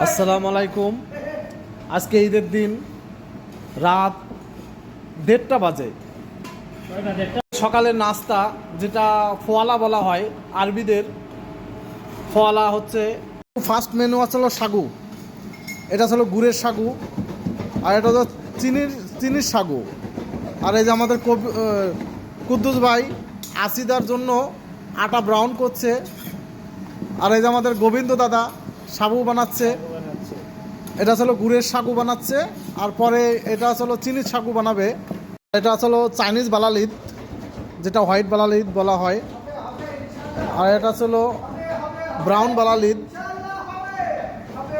আসসালামু আলাইকুম। আজকে ঈদের দিন রাত 1:30 বাজে। সকালের নাস্তা যেটা ফোয়ালা বলা হয় আরবিদের, ফোয়ালা হচ্ছে ফার্স্ট মেনু আছে হলো সাগু। এটা ছিল গুড়ের সাগু, আর এটা হলো চিনির সাগু। আর এই যে আমাদের কুদ্দুস ভাই আসিদার জন্য আটা ব্রাউন করছে। আর এই যে আমাদের গোবিন্দ দাদা সাবু বানাচ্ছে। এটা আসলে গুড়ের সাগু বানাচ্ছে, আর পরে এটা আসলে চিনির সাগু বানাবে। এটা আসলে চাইনিজ বালালিদ, যেটা হোয়াইট বালালিদ বলা হয়। আর এটা আসলে ব্রাউন বালালিদ।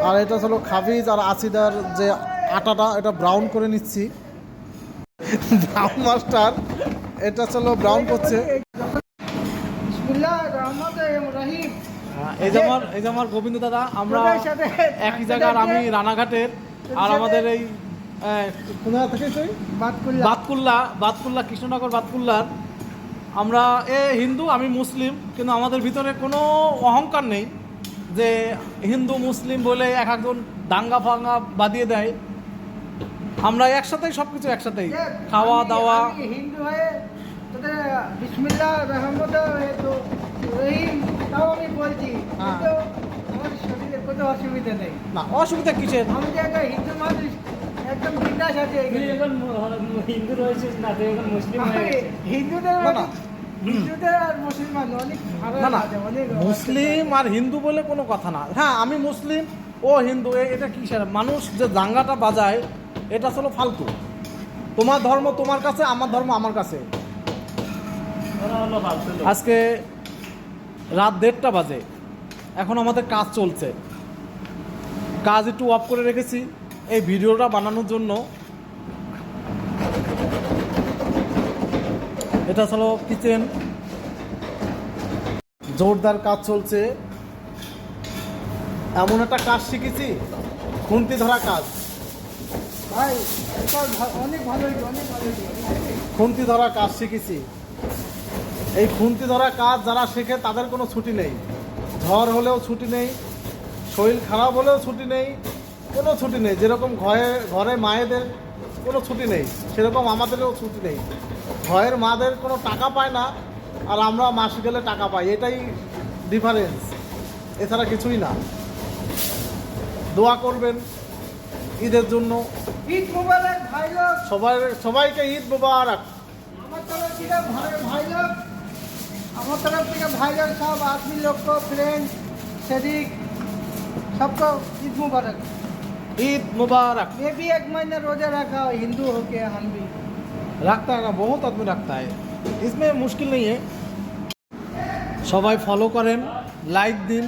আর এটা আসলে খাবিজ আর আসিদার যে আটাটা, এটা ব্রাউন করে নিচ্ছি। ব্রাউন মাস্টার এটা আসলে ব্রাউন করছে। এই যে আমার গোবিন্দ দাদা, আমরা একই জায়গার, আমি রানাঘাটের, আর আমাদের এই বাতকুল্লা কৃষ্ণনগর বাতকুল্লার। আমরা হিন্দু, আমি মুসলিম, কিন্তু আমাদের ভিতরে কোনো অহংকার নেই যে হিন্দু মুসলিম বলে এক একজন দাঙ্গা ফাঙ্গা বাদিয়ে দেয়। আমরা একসাথেই সব কিছু একসাথেই, খাওয়া দাওয়া। হিন্দু হয়ে তোদের বিসমিল্লাহ রহিম তাও আমি বলছি, কিন্তু আমার শরীরে কোনো অসুবিধা নেই। না, অসুবিধা কিসের? আমি যে একটা হিন্দু মানুষ, একদম বিন্দাস আছে। হিন্দু রয়েছে না, এখন মুসলিম হয়ে গেছে। হিন্দুদের আর মুসলমান অনেক ভালো আছে, অনেক মুসলিম আর হিন্দু বলে কোনো কথা না। হ্যাঁ, আমি মুসলিম ও হিন্দু, এটা কিসের? মানুষ যে দাঙ্গাটা বাজায় এটা আসলে ফালতু। তোমার ধর্ম তোমার কাছে, আমার ধর্ম আমার কাছে। আজকে রাত 1:30 বাজে, এখন আমাদের কাজ চলছে। কাজ একটু অফ করে রেখেছি এই ভিডিওটা বানানোর জন্য। এটা হলো কিচেন, জোরদার কাজ চলছে। এমন একটা কাজ শিখেছি, খুন্তি ধরা কাজ। ভাই অনেক ভালো, খুন্তি ধরা কাজ শিখেছি। এই খুন্তি ধরা কাজ যারা শেখে তাদের কোনো ছুটি নেই। ঝড় হলেও ছুটি নেই, শরীর খারাপ হলেও ছুটি নেই, কোনো ছুটি নেই। যেরকম ঘরে মায়েদের কোনো ছুটি নেই, সেরকম আমাদেরও ছুটি নেই। ঘরের মাদের কোনো টাকা পায় না, আর আমরা মাস গেলে টাকা পাই, এটাই ডিফারেন্স, এছাড়া কিছুই না। দোয়া করবেন ঈদের জন্য। ঈদ মোবারক ভাই লোক, সবাইকে ঈদ মোবারক। আমার তরফ থেকে भाई लोग सब आदमी लोग को, फ्रेंड शरीक सबको ईद मुबारक। ईद मुबारक। मैं भी 1 महीना रोजा रखा, हिंदू होके हम भी रखता है ना, बहुत आदमी रखता है, इसमें मुश्किल नहीं है। সবাই ফলো করেন, লাইক দিন।